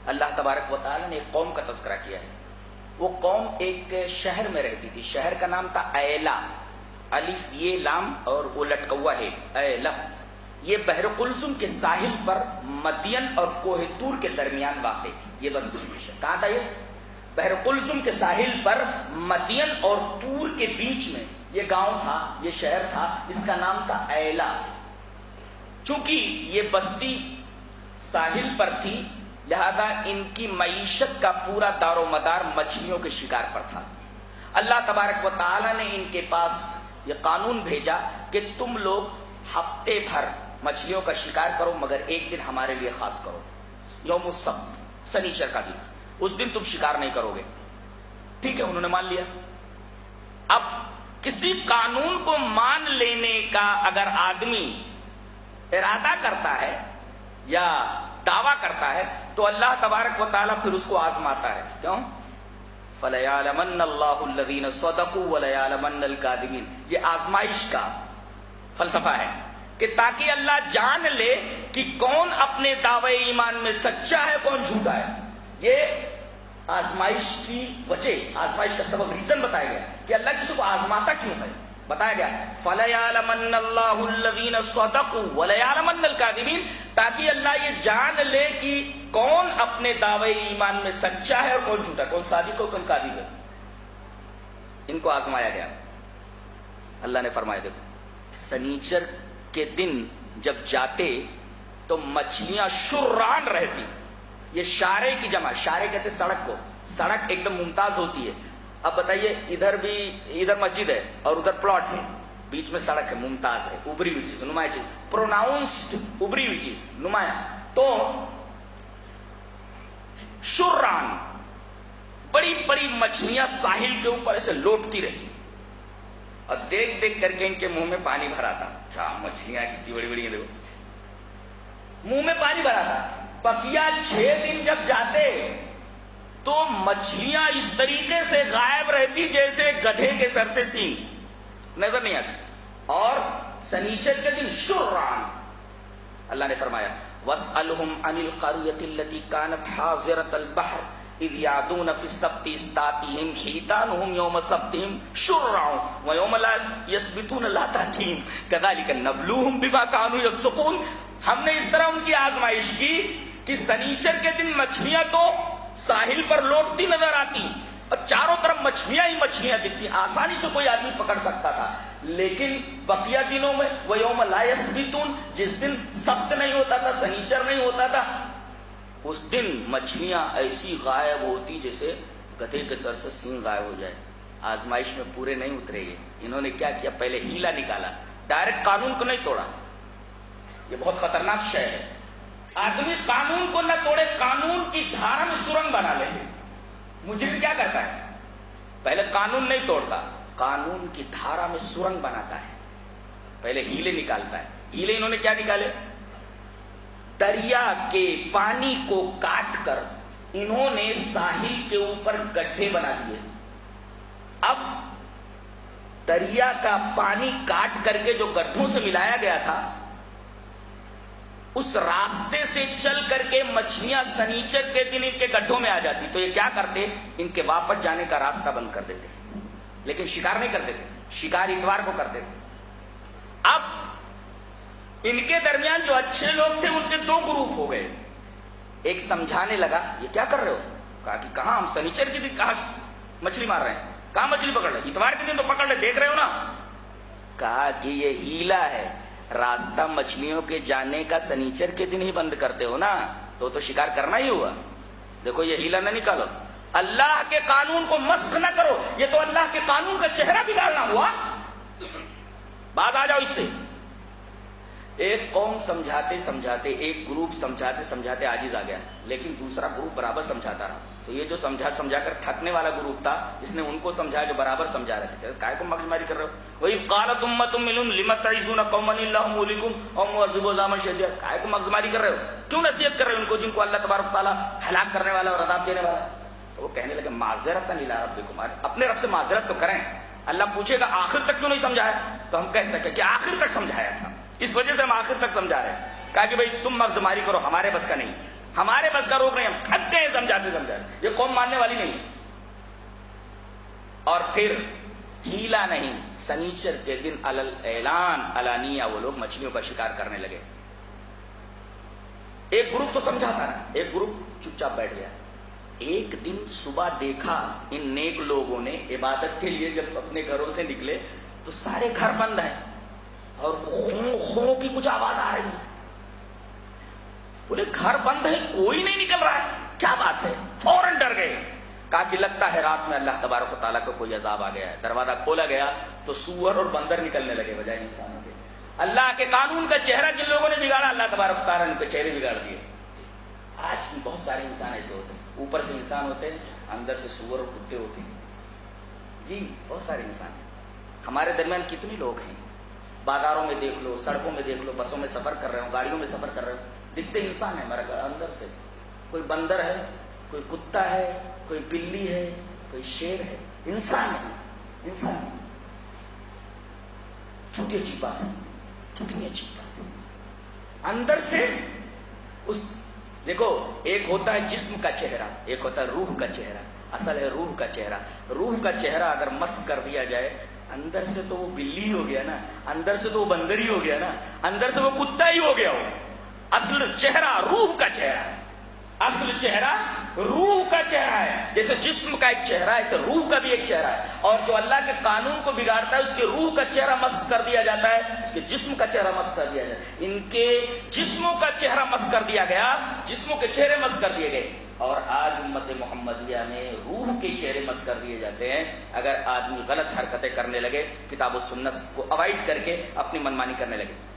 اللہ تبارک و تعالیٰ نے ایک قوم کا تذکرہ کیا ہے. وہ قوم ایک شہر میں رہتی تھی. شہر کا نام تھا ایلا، الف یہ لام اور وہ لٹکا ہوا ہے ایلا. یہ بحر قلزم کے ساحل پر مدین اور کوہ طور کے درمیان واقع تھی. یہ بس کہاں تھا؟ یہ بحر قلزم کے ساحل پر مدین اور طور کے بیچ میں یہ گاؤں تھا، یہ شہر تھا، اس کا نام تھا ایلا. چونکہ یہ بستی ساحل پر تھی لہذا ان کی معیشت کا پورا دار و مدار مچھلیوں کے شکار پر تھا. اللہ تبارک و تعالی نے ان کے پاس یہ قانون بھیجا کہ تم لوگ ہفتے بھر مچھلیوں کا شکار کرو مگر ایک دن ہمارے لیے خاص کرو، یوم السبت، سنیچر کا دن. اس دن تم شکار نہیں کرو گے. ٹھیک ہے، انہوں نے مان لیا. اب کسی قانون کو مان لینے کا اگر آدمی ارادہ کرتا ہے یا دعویٰ کرتا ہے تو اللہ تبارک و تعالیٰ پھر اس کو آزماتا ہے. کیوں؟ فَلَيَعْلَمَنَّ اللَّهُ الَّذِينَ صَدَقُوا وَلَيَعْلَمَنَّ الْكَاذِبِينَ. یہ آزمائش کا فلسفہ ہے کہ تاکہ اللہ جان لے کہ کون اپنے دعوے ایمان میں سچا ہے، کون جھوٹا ہے. یہ آزمائش کی وجہ، آزمائش کا سبب، ریزن بتایا گیا کہ اللہ کسی کو آزماتا کیوں ہے. بتایا گیا فَلَيَعْلَمَنَّ اللَّهُ الَّذِينَ صَدَقُوا وَلَيَعْلَمَنَّ الْكَاذِبِينَ، تاکہ اللہ یہ جان لے کہ کون اپنے دعوے ایمان میں سچا ہے اور کون جھوٹا، کون صادق ہے کون کاذب ہے. ان کو آزمایا گیا. اللہ نے فرمایا دیکھو سنیچر کے دن جب جاتے تو مچھلیاں شران رہتی. یہ شارے کی جمع، شارے کہتے سڑک کو، سڑک ایک دم ممتاز ہوتی ہے. اب بتائیے ادھر مسجد ہے اور ادھر پلاٹ ہے، بیچ میں سڑک ہے، ممتاز ہے، ابری ہوئی چیز، نمایاں چیز، پروناؤنسڈ ابری ہوئی چیز، نمایاں. تو شران بڑی بڑی مچھلیاں ساحل کے اوپر ایسے لوٹتی رہی اور دیکھ دیکھ کر کے ان کے منہ میں پانی بھرا تھا. کیا مچھلیاں کتنی بڑی بڑی ہیں، دیکھو منہ میں پانی بھرا تھا. بقیہ 6 دن جب جاتے تو مچھلیاں اس طریقے سے غائب رہتی جیسے گدھے کے سر سے سینگ نظر نہیں آتی. اور سنیچر کے دن شران. اللہ نے فرمایا وَاسْأَلْهُمْ عَنِ الْقَرْيَةِ الَّتِي كَانَتْ حَاضِرَةَ الْبَحْرِ إِذْ يَعْدُونَ فِي السَّبْتِ إِذْ تَأْتِيهِمْ حِيتَانُهُمْ يَوْمَ سَبْتِهِمْ شُرَّعًا وَيَوْمَ لَا يَسْبِتُونَ لَا تَأْتِيهِمْ كَذَلِكَ نَبْلُوهُمْ بِمَا كَانُوا يَفْسُقُونَ. ہم نے اس طرح ان کی آزمائش کی کہ سنیچر کے دن مچھلیاں تو ساحل پر لوٹتی نظر آتی اور چاروں طرف مچھلیاں ہی مچھلیاں دکھتی، آسانی سے کوئی آدمی پکڑ سکتا تھا. لیکن بقیہ دنوں میں وَيَوْمَ لَا يَسْبِتُونَ، جس دن سبت نہیں ہوتا تھا، سنیچر نہیں ہوتا تھا، اس دن مچھلیاں ایسی غائب ہوتی جیسے گدھے کے سر سے سینگ غائب ہو جائے. آزمائش میں پورے نہیں اترے. انہوں نے کیا کیا؟ پہلے ہیلا نکالا، ڈائریکٹ قانون کو نہیں توڑا. یہ بہت خطرناک شے ہے. آدمی قانون کو نہ توڑے، قانون کی دھارا میں سرنگ بنا لے. مجرم کیا کرتا ہے؟ پہلے قانون نہیں توڑتا، قانون کی دھارا میں سرنگ بناتا ہے، پہلے ہیلے نکالتا ہے. ہیلے انہوں نے کیا نکالے؟ دریا کے پانی کو کاٹ کر انہوں نے ساحل کے اوپر گڈھے بنا دیے. اب دریا کا پانی کاٹ کر کے جو گڈھوں سے ملایا گیا تھا اس راستے سے چل کر کے مچھلیاں سنیچر کے دن ان کے گڈھوں میں آ جاتی. تو یہ کیا کرتے؟ ان کے واپس جانے کا راستہ بند کر دیتے، لیکن شکار نہیں کرتے تھے، شکار اتوار کو کرتے تھے. اب ان کے درمیان جو اچھے لوگ تھے ان کے 2 گروپ ہو گئے. ایک سمجھانے لگا یہ کیا کر رہے ہو؟ کہا کہ کہاں ہم سنیچر کے دن کہاں مچھلی مار رہے ہیں، کہاں مچھلی پکڑ رہے، اتوار کے دن تو پکڑ لے، دیکھ رہے ہو نا. کہا کہ یہ ہیلا ہے، راستہ مچھلیوں کے جانے کا سنیچر کے دن ہی بند کرتے ہو نا، تو شکار کرنا ہی ہوا. دیکھو یہ ہیلا نہ نکالو، اللہ کے قانون کو مسخ نہ کرو، یہ تو اللہ کے قانون کا چہرہ بگاڑنا ہوا. بات آ جاؤ اس سے. ایک قوم سمجھاتے سمجھاتے، ایک گروپ سمجھاتے سمجھاتے عاجز آ گیا، لیکن دوسرا گروپ برابر سمجھاتا رہا. تو یہ جو سمجھا کر تھکنے والا گروپ تھا اس نے ان کو سمجھایا جو برابر سمجھا رہے تھے. کائے کو مغزماری کر رہے ہو؟ وَإِذْ قَالَتْ أُمَّةٌ مِّنْهُمْ لِمَ تَعِظُونَ قَوْمًا اللَّهُ مُهْلِكُهُمْ أَوْ مُعَذِّبُهُمْ عَذَابًا شَدِيدًا. کائے کو مغزماری کر رہے ہو؟ کیوں نصیحت کر رہے ہو ان کو جن کو اللہ تبارک و تعالیٰ ہلاک کرنے والا اور عذاب دینے والا؟ تو وہ کہنے لگے معذرۃ الی ربکم، اپنے رب سے معذرت تو کریں. اللہ پوچھے گا آخر تک کیوں نہیں سمجھایا؟ تو ہم کہہ سکیں کہ آخر تک سمجھایا تھا، اس وجہ سے ہم آخر تک سمجھا رہے ہیں. کہا کہ بھائی تم مغزماری کرو، ہمارے بس کا نہیں. ہمارے بس کا روک نہیں، ہم تھک گئے سمجھاتے سمجھاتے، یہ قوم ماننے والی نہیں۔ اور پھر ہیلا نہیں، سنیچر کے دن اعلان علانیہ وہ لوگ مچھلیوں کا شکار کرنے لگے۔ ایک گروپ تو سمجھاتا نا، ایک گروپ چپ چاپ بیٹھ گیا۔ ایک دن صبح دیکھا ان نیک لوگوں نے عبادت کے لیے جب اپنے گھروں سے نکلے تو سارے گھر بند ہیں اور خوں خوں کی کچھ آواز آ رہی ہے۔ بولے گھر بند ہے، کوئی نہیں نکل رہا ہے، کیا بات ہے؟ فوراً ڈر گئے، کہا کہ لگتا ہے رات میں اللہ تبارک و تعالیٰ کو کوئی عذاب آ گیا ہے۔ دروازہ کھولا گیا تو سور اور بندر نکلنے لگے بجائے انسانوں کے۔ اللہ کے قانون کا چہرہ جن لوگوں نے بگاڑا، اللہ تبارک و تعالیٰ نے ان کے چہرے بگاڑ دیے۔ آج بھی بہت سارے انسان ایسے ہوتے ہیں، اوپر سے انسان ہوتے ہیں، اندر سے سور اور کتے ہوتے ہیں۔ جی بہت سارے انسان ہیں۔ ہمارے درمیان کتنے لوگ ہیں، بازاروں میں دیکھ لو، سڑکوں میں دیکھ لو، بسوں میں سفر کر رہے ہو، گاڑیوں میں سفر کر رہے ہو، دکھتے انسان ہیں مگر اندر سے کوئی بندر ہے، کوئی کتا ہے، کوئی بلی ہے، کوئی شیر ہے، انسان ہے، انسان ہے۔ کتنی عجیب بات ہے، کتنی عجیب بات ہے۔ اندر سے اس دیکھو، ایک ہوتا ہے جسم کا چہرہ، ایک ہوتا ہے روح کا چہرہ۔ اصل ہے روح کا چہرہ۔ روح کا چہرہ اگر مسخ کر دیا جائے، اندر سے تو وہ بلی ہو گیا نا، اندر سے تو وہ بندر ہی ہو گیا نا، اندر سے وہ کتا ہی ہو گیا ہو۔ اصل چہرہ روح کا چہرہ ہے، اصل چہرہ روح کا چہرہ ہے۔ جیسے جسم کا ایک چہرہ ہے، ایسے روح کا بھی ایک چہرہ ہے۔ اور جو اللہ کے قانون کو بگاڑتا ہے، اس کے روح کا چہرہ مسخ کر دیا جاتا ہے، اس کے جسم کا چہرہ مسخ کر دیا جاتا ہے۔ ان کے جسموں کا چہرہ مسخ کر دیا گیا، جسموں کے چہرے مسخ کر دیے گئے۔ اور آج امت محمدیہ میں روح کے چہرے مسخ کر دیے جاتے ہیں۔ اگر آدمی غلط حرکتیں کرنے لگے، کتاب و سنت کو اوائڈ کر کے اپنی منمانی کرنے لگے۔